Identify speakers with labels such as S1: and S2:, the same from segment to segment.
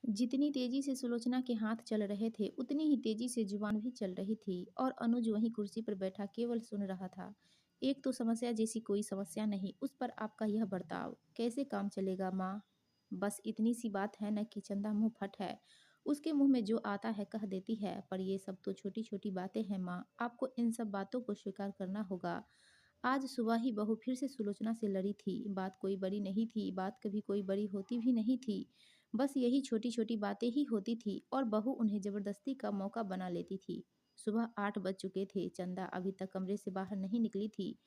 S1: जितनी तेजी से सुलोचना के हाथ चल रहे थे, उतनी ही तेजी से जुबान भी चल रही थी और अनुज वहीं कुर्सी पर बैठा केवल सुन रहा था। एक तो समस्या जैसी कोई समस्या नहीं, उस पर आपका यह बर्ताव, कैसे काम चलेगा माँ? बस इतनी सी बात है न कि चंदा मुँह फट है। उसके मुँह में जो आता है कह देती है, पर ये सब तो छोटी-छोटी बातें हैं माँ, आपको इन सब बातों को स्वीकार करना होगा। आज सुबह ही बहू फिर से सुलोचना से लड़ी थी। बात कोई बड़ी नहीं थी, बात कभी कोई बड़ी होती भी नहीं थी। बस यही छोटी-छोटी बातें ही होती थी और बहू उन्हें ज़बरदस्ती का मौका बना लेती थी। सुबह 8 बज चुके थे, चंदा अभी तक कमरे से बाहर नहीं निकली थी।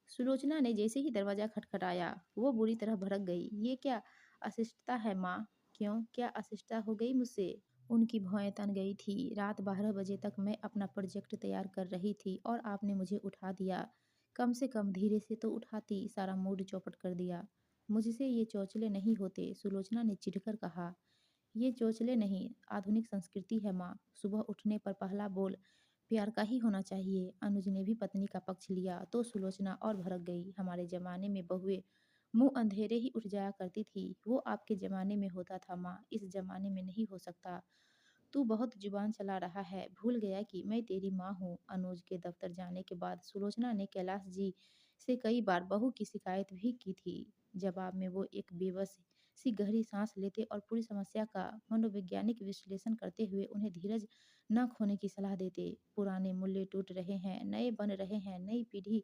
S1: सुलोचना ने जैसे ही दरवाज़ा खटखटाया, वो बुरी तरह भड़क गई। ये क्या अशिष्टता है माँ? क्यों? क्या अशिष्टता हो गई मुझसे? उनकी भौहें तन गई थी। रात 12 बजे तक मैं अपना प्रोजेक्ट तैयार कर रही थी और आपने मुझे उठा दिया। कम से कम धीरे से तो उठाती, सारा मूड चौपट कर दिया। मुझसे ये चौचले नहीं होते, सुलोचना ने चिढ़कर कहा। ये चौचले नहीं, आधुनिक संस्कृति है माँ। सुबह उठने पर पहला बोल प्यार का ही होना चाहिए। अनुज ने भी पत्नी का पक्ष लिया तो सुलोचना और भड़क गई। हमारे ज़माने में बहुएँ मुँह अंधेरे ही उठ जाया करती थी। वो आपके ज़माने में होता था माँ, इस ज़माने में नहीं हो सकता। तू बहुत जुबान चला रहा है, भूल गया कि मैं तेरी माँ हूँ। अनुज के दफ्तर जाने के बाद सुलोचना ने कैलाश जी से कई बार बहू की शिकायत भी की थी। जवाब में वो एक बेबस सी गहरी सांस लेते और पूरी समस्या का मनोवैज्ञानिक विश्लेषण करते हुए उन्हें धीरज न खोने की सलाह देते। पुराने मूल्य टूट रहे हैं, नए बन रहे हैं, नई पीढ़ी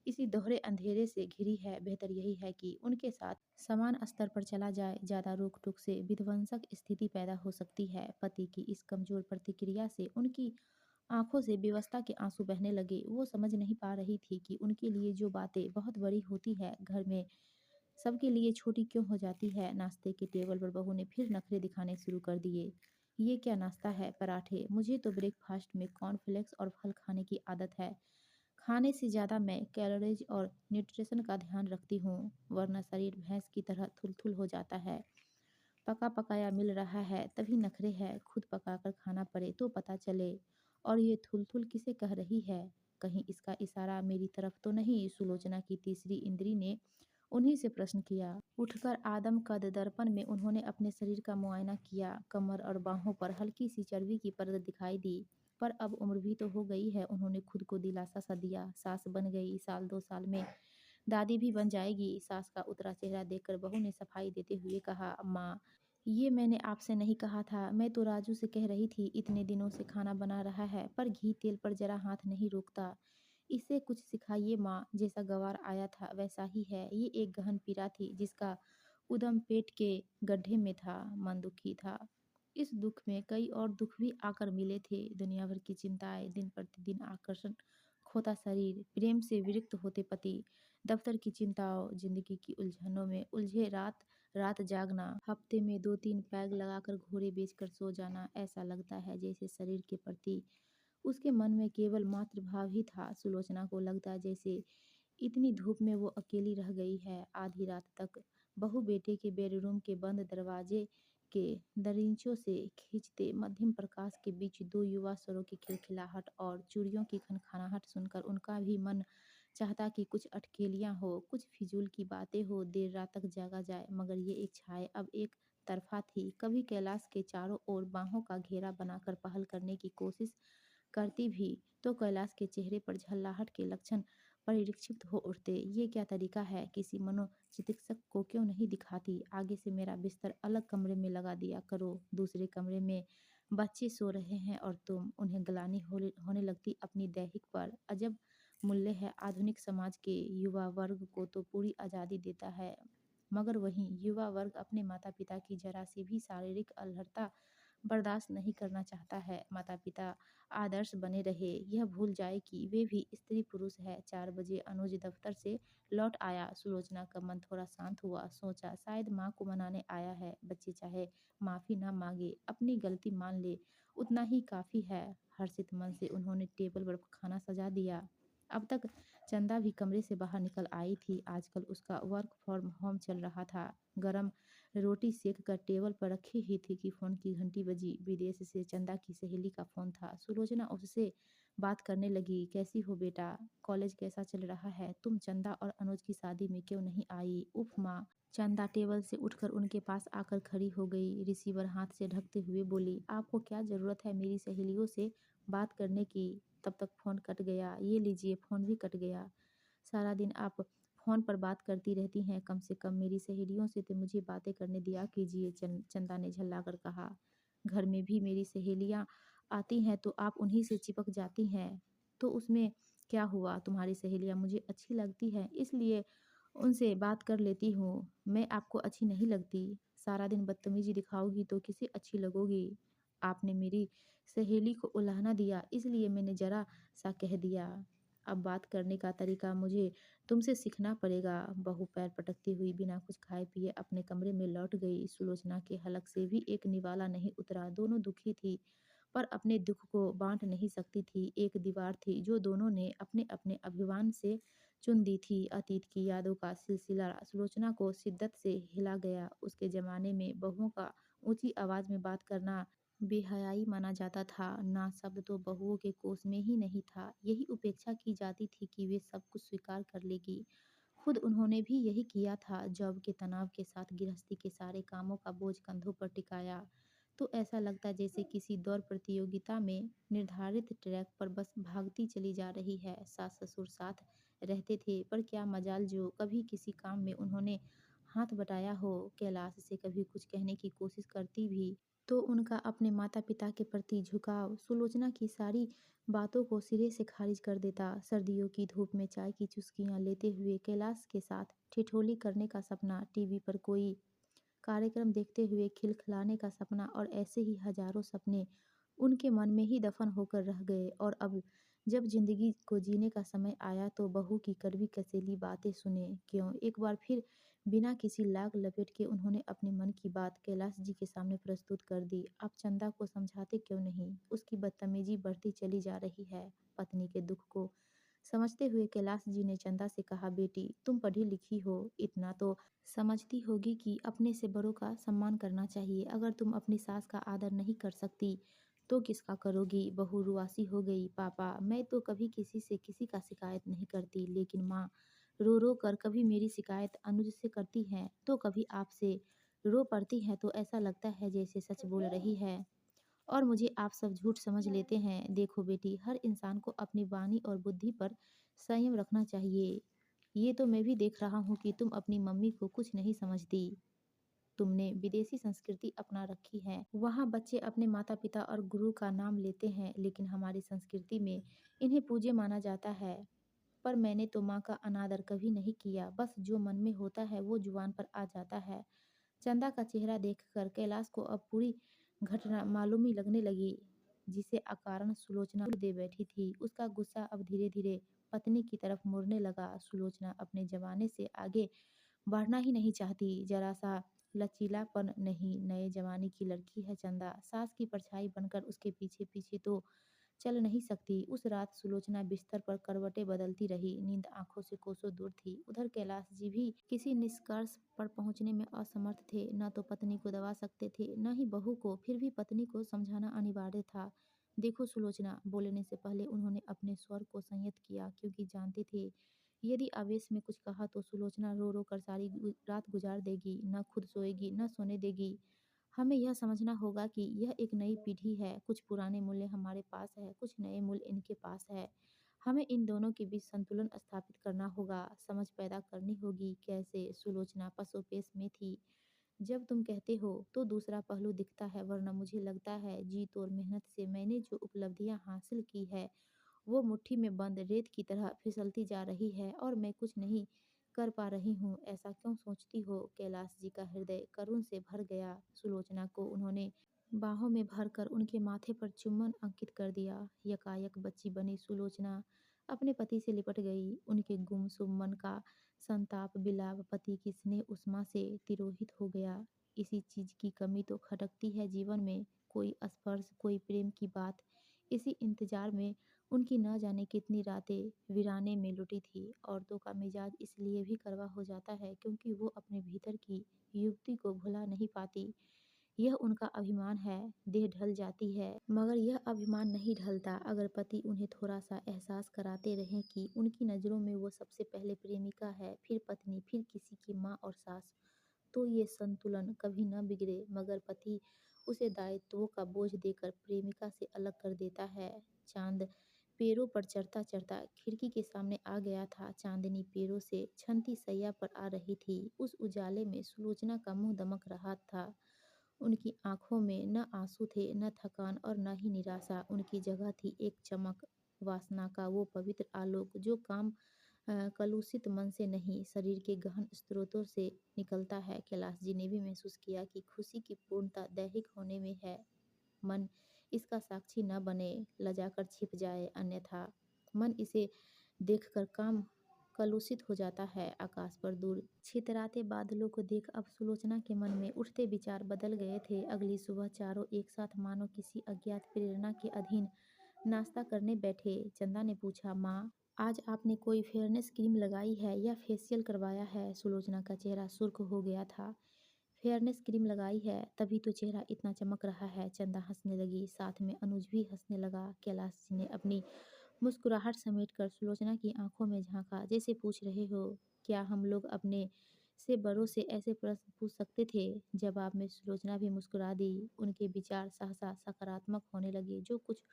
S1: इसी दोहरे अंधेरे से घिरी है। बेहतर यही है कि उनके साथ समान स्तर पर चला जाए। ज़्यादा रोक-टोक से विध्वंसक स्थिति पैदा हो सकती है। पति की इस कमज़ोर प्रतिक्रिया से उनकी आँखों से बेवस्ता के आँसू बहने लगे। वो समझ नहीं पा रही थी कि उनके लिए जो बातें बहुत बड़ी होती है, घर में सबके लिए छोटी क्यों हो जाती है। नाश्ते के टेबल पर बहू ने फिर नखरे दिखाने शुरू कर दिए। ये क्या नाश्ता है? पराठे? मुझे तो ब्रेकफास्ट में कॉर्नफ्लेक्स और फल खाने की आदत है। खाने से ज़्यादा मैं कैलोरीज और न्यूट्रिशन का ध्यान रखती हूँ, वरना शरीर भैंस की तरह थुल-थुल हो जाता है। पका-पकाया मिल रहा है तभी नखरे है, खुद पकाकर खाना पड़े तो पता चले। और ये थुल-थुल किसे कह रही है? कहीं इसका इशारा मेरी तरफ तो नहीं? सुलोचना की तीसरी इंद्री ने उन्हीं से प्रश्न किया। उठकर आदमकद दर्पण में उन्होंने अपने शरीर का मुआयना किया। कमर और बाहों पर हल्की सी चर्बी की परत दिखाई दी। पर अब उम्र भी तो हो गई है, उन्होंने खुद को दिलासा सा दिया। सास बन गई, साल 2 साल में दादी भी बन जाएगी। सास का उतरा चेहरा देखकर बहू ने सफाई देते हुए कहा, अम्मा, ये मैंने आपसे नहीं कहा था, मैं तो राजू से कह रही थी। इतने दिनों से खाना बना रहा है पर घी तेल पर जरा हाथ नहीं रोकता। इसे कुछ सिखाइए माँ। जैसा गँवार आया था वैसा ही है। ये एक गहन पीड़ा थी जिसका उद्गम पेट के गड्ढे में था। मन दुखी था। इस दुख में कई और दुख भी आकर मिले थे। दुनिया भर की चिंताएं, दिन प्रतिदिन आकर्षण खोता शरीर, प्रेम से विरक्त होते पति, दफ्तर की चिंताओं, जिंदगी की उलझनों में उलझे रात रात जागना, हफ्ते में 2-3 पैग लगाकर घोड़े बेचकर सो जाना। ऐसा लगता है जैसे शरीर के प्रति उसके मन में केवल मातृभाव ही था। सुलोचना को लगता जैसे इतनी धूप में वो अकेली रह गई है। आधी रात तक बहू बेटे के बेडरूम के बंद दरवाजे के दरींचों से खींचते मध्यम प्रकाश के बीच दो युवा स्वरों की खिलखिलाहट और चूड़ियों की खनखनाहट सुनकर उनका भी मन चाहता कि कुछ अटखेलियां हो, कुछ फिजूल की बातें हो, देर रात तक जागा जाए। मगर ये इच्छाएं अब एक तरफा थी। कभी कैलाश के चारों ओर बाहों का घेरा बनाकर पहल करने की कोशिश करती भी तो कैलाश के चेहरे पर झल्लाहट के लक्षण परिलक्षित हो उठते। ये क्या तरीका है? किसी मनोचिकित्सक को क्यों नहीं दिखाती? आगे से मेरा बिस्तर अलग कमरे में लगा दिया करो। दूसरे कमरे में बच्चे सो रहे हैं और तुम। उन्हें ग्लानि होने लगती अपनी दैहिक पर। अजब मूल्य है। आधुनिक समाज के युवा वर्ग को तो पूरी आज़ादी देता है, मगर वहीं युवा वर्ग अपने माता पिता की जरा सी भी शारीरिक अलहरता बर्दाश्त नहीं करना चाहता है। माता पिता आदर्श बने रहे, यह भूल जाए कि वे भी स्त्री पुरुष है। 4 बजे अनुज दफ्तर से लौट आया। सुलोचना का मन थोड़ा शांत हुआ। सोचा शायद माँ को मनाने आया है। बच्चे चाहे माफ़ी ना मांगे, अपनी गलती मान ले, उतना ही काफ़ी है। हर्षित मन से उन्होंने टेबल पर खाना सजा दिया। अब तक चंदा भी कमरे से बाहर निकल आई थी। आजकल उसका वर्क फ्रॉम होम चल रहा था। गरम रोटी सेक कर टेबल पर रखी ही थी कि फ़ोन की घंटी बजी। विदेश से चंदा की सहेली का फ़ोन था। सुलोचना उससे बात करने लगी। कैसी हो बेटा? कॉलेज कैसा चल रहा है? तुम चंदा और अनुज की शादी में क्यों नहीं आई? उफ़ माँ, चंदा टेबल से उठकर उनके पास आकर खड़ी हो गई। रिसीवर हाथ से ढकते हुए बोली, आपको क्या ज़रूरत है मेरी सहेलियों से बात करने की? तब तक फ़ोन कट गया। ये लीजिए फ़ोन भी कट गया। सारा दिन आप फ़ोन पर बात करती रहती हैं, कम से कम मेरी सहेलियों से तो मुझे बातें करने दिया कीजिए, चंदा ने झल्लाकर कहा। घर में भी मेरी सहेलियाँ आती हैं तो आप उन्हीं से चिपक जाती हैं। तो उसमें क्या हुआ? तुम्हारी सहेलियाँ मुझे अच्छी लगती हैं, इसलिए उनसे बात कर लेती हूँ। मैं आपको अच्छी नहीं लगती। सारा दिन बदतमीज़ी दिखाओगी तो किसे अच्छी लगोगी? आपने मेरी सहेली को उलाहना दिया, इसलिए मैंने ज़रा-सा कह दिया। अब बात करने का तरीका मुझे तुमसे सीखना पड़ेगा। बहू पैर पटकती हुई बिना कुछ खाए पिए अपने कमरे में लौट गई। सुलोचना के हलक से भी एक निवाला नहीं उतरा। दोनों दुखी थी, पर अपने दुख को बांट नहीं सकती थी। एक दीवार थी जो दोनों ने अपने अपने अभिमान से चुन दी थी। अतीत की यादों का सिलसिला सुलोचना को शिद्दत से हिला गया। उसके ज़माने में बहुओं का ऊंची आवाज़ में बात करना बेहयाई माना जाता था। ना शब्द तो बहुओं के कोष में ही नहीं था। यही उपेक्षा की जाती थी कि वे सब कुछ स्वीकार कर लेगी। खुद उन्होंने भी यही किया था। जॉब के तनाव के साथ गृहस्थी के सारे कामों का बोझ कंधों पर टिकाया तो ऐसा लगता जैसे किसी दौड़ प्रतियोगिता में निर्धारित ट्रैक पर बस भागती चली जा रही है। सास ससुर साथ रहते थे, पर क्या मजाल जो कभी किसी काम में उन्होंने हाथ बटाया हो। कैलाश से कभी कुछ कहने की कोशिश करती भी तो उनका अपने माता पिता के प्रति झुकाव सुलोचना की सारी बातों को सिरे से खारिज कर देता। सर्दियों की धूप में चाय की चुस्कियां लेते हुए कैलाश के साथ ठिठोली करने का सपना, टीवी पर कोई कार्यक्रम देखते हुए खिलखिलाने का सपना और ऐसे ही हजारों सपने उनके मन में ही दफन होकर रह गए। और अब जब जिंदगी को जीने का समय आया तो बहू की कड़वी कसेली बातें सुने क्यों। एक बार फिर बिना किसी लाग लपेट के उन्होंने अपने मन की बात कैलाश जी के सामने प्रस्तुत कर दी। आप चंदा को समझाते क्यों नहीं? उसकी बदतमीजी बढ़ती चली जा रही है। पत्नी के दुख को समझते हुए कैलाश जी ने चंदा से कहा, बेटी तुम पढ़ी लिखी हो, इतना तो समझती होगी कि अपने से बड़ों का सम्मान करना चाहिए। अगर तुम अपनी सास का आदर नहीं कर सकती तो किसका करोगी? बहू रुआसी हो गई। पापा मैं तो कभी किसी से किसी का शिकायत नहीं करती, लेकिन माँ रो रो कर कभी मेरी शिकायत अनुज से करती हैं तो कभी आपसे। रो पड़ती है तो ऐसा लगता है जैसे सच बोल रही है और मुझे आप सब झूठ समझ लेते हैं। देखो बेटी, हर इंसान को अपनी वाणी और बुद्धि पर संयम रखना चाहिए। ये तो मैं भी देख रहा हूँ कि तुम अपनी मम्मी को कुछ नहीं समझती। तुमने विदेशी संस्कृति अपना रखी है। वहाँ बच्चे अपने माता पिता और गुरु का नाम लेते हैं, लेकिन हमारी संस्कृति में इन्हें पूज्य माना जाता है। पर मैंने तो माँ का अनादर कभी नहीं किया। बस जो मन में होता है वो जुबान पर आ जाता है। चंदा का चेहरा देखकर कैलाश को अब पूरी घटना मालूमी लगने लगी, जिसे अकारण सुलोचना दे बैठी थी। उसका गुस्सा अब धीरे धीरे पत्नी की तरफ मुड़ने लगा। सुलोचना अपने जमाने से आगे बढ़ना ही नहीं चाहती, जरा सा लचीलापन नहीं। नए जमाने की लड़की है चंदा, सास की परछाई बनकर उसके पीछे पीछे तो चल नहीं सकती। उस रात सुलोचना बिस्तर पर करवटें बदलती रही। नींद आंखों से कोसों दूर थी। उधर कैलाश जी भी किसी निष्कर्ष पर पहुंचने में असमर्थ थे। न तो पत्नी को दबा सकते थे, न ही बहू को। फिर भी पत्नी को समझाना अनिवार्य था। देखो सुलोचना, बोलने से पहले उन्होंने अपने स्वर को संयत किया, क्योंकि जानते थे यदि आवेश में कुछ कहा तो सुलोचना रो रो कर सारी रात गुजार देगी, न खुद सोएगी न सोने देगी। हमें यह समझना होगा कि यह एक नई पीढ़ी है। कुछ पुराने मूल्य हमारे पास है, कुछ नए मूल्य इनके पास है। हमें इन दोनों के बीच संतुलन स्थापित करना होगा। समझ पैदा करनी होगी। कैसे? सुलोचना पसोपेश में थी। जब तुम कहते हो तो दूसरा पहलू दिखता है, वरना मुझे लगता है जी तोड़ मेहनत से मैंने जो उपलब्धियां हासिल की है वो मुट्ठी में बंद रेत की तरह फिसलती जा रही है और मैं कुछ नहीं कर पा रही हूँ। ऐसा क्यों सोचती हो? कैलाश जी का हृदय करुण से भर गया। सुलोचना को उन्होंने बाहों में भरकर उनके माथे पर चुम्बन अंकित कर दिया। यकायक बच्ची बनी सुलोचना अपने पति से लिपट गई। उनके गुमसुम मन का संताप बिलाप पति की स्नेह उष्मा से तिरोहित हो गया। इसी चीज की कमी तो खटकती है जीवन में, कोई स्पर्श, कोई प्रेम की बात। इसी इंतजार में उनकी न जाने कितनी रातें वीराने में लुटी थी। औरतों का मिजाज इसलिए भी कड़वा हो जाता है क्योंकि वो अपने भीतर की युवती को भुला नहीं पाती। यह उनका अभिमान है। देह ढल जाती है मगर यह अभिमान नहीं ढलता। अगर पति उन्हें थोड़ा सा एहसास कराते रहें कि उनकी नज़रों में वो सबसे पहले प्रेमिका है, फिर पत्नी, फिर किसी की माँ और सास, तो ये संतुलन कभी न बिगड़े, मगर पति उसे दायित्वों का बोझ देकर प्रेमिका से अलग कर देता है। चांद पैरों पर चढ़ता-चढ़ता खिड़की के सामने आ गया था। चांदनी पैरों से छनती सैया पर आ रही थी। उस उजाले में सुलोचना का मुंह दमक रहा था। उनकी आँखों में न आँसू थे, न थकान और न ही निराशा। उनकी जगह थी एक चमक, वासना का वो पवित्र आलोक जो कलुषित मन से नहीं, शरीर के गहन स्रोतों से निकलता है। कैलाश जी ने भी महसूस किया कि खुशी की पूर्णता दैहिक होने में है। मन इसका साक्षी न बने, लजाकर छिप जाए, अन्यथा मन इसे देखकर काम कलुषित हो जाता है। आकाश पर दूर छितराते बादलों को देख अब सुलोचना के मन में उठते विचार बदल गए थे। अगली सुबह चारों एक साथ मानो किसी अज्ञात प्रेरणा के अधीन नाश्ता करने बैठे। चंदा ने पूछा, माँ, आज आपने कोई फेयरनेस क्रीम लगाई है या फेशियल करवाया है? सुलोचना का चेहरा सुर्ख हो गया था। फेयरनेस क्रीम लगाई है, तभी तो चेहरा इतना चमक रहा है। चंदा हंसने लगी, साथ में अनुज भी हंसने लगा। कैलाश जी ने अपनी मुस्कुराहट समेटकर सुलोचना की आंखों में झांका, जैसे पूछ रहे हो, क्या हम लोग अपने से बड़ों से ऐसे प्रश्न पूछ सकते थे? जवाब में सुलोचना भी मुस्कुरा दी। उनके विचार सहसा सकारात्मक होने लगे। जो कुछ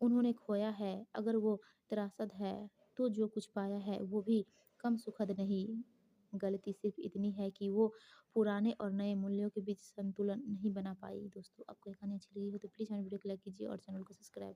S1: उन्होंने खोया है, अगर वो त्रासद है, तो जो कुछ पाया है वो भी कम सुखद नहीं। गलती सिर्फ इतनी है कि वो पुराने और नए मूल्यों के बीच संतुलन नहीं बना पाई। दोस्तों, आपको ये कहानी अच्छी लगी हो तो प्लीज़ हमारे वीडियो को लाइक कीजिए और चैनल को सब्सक्राइब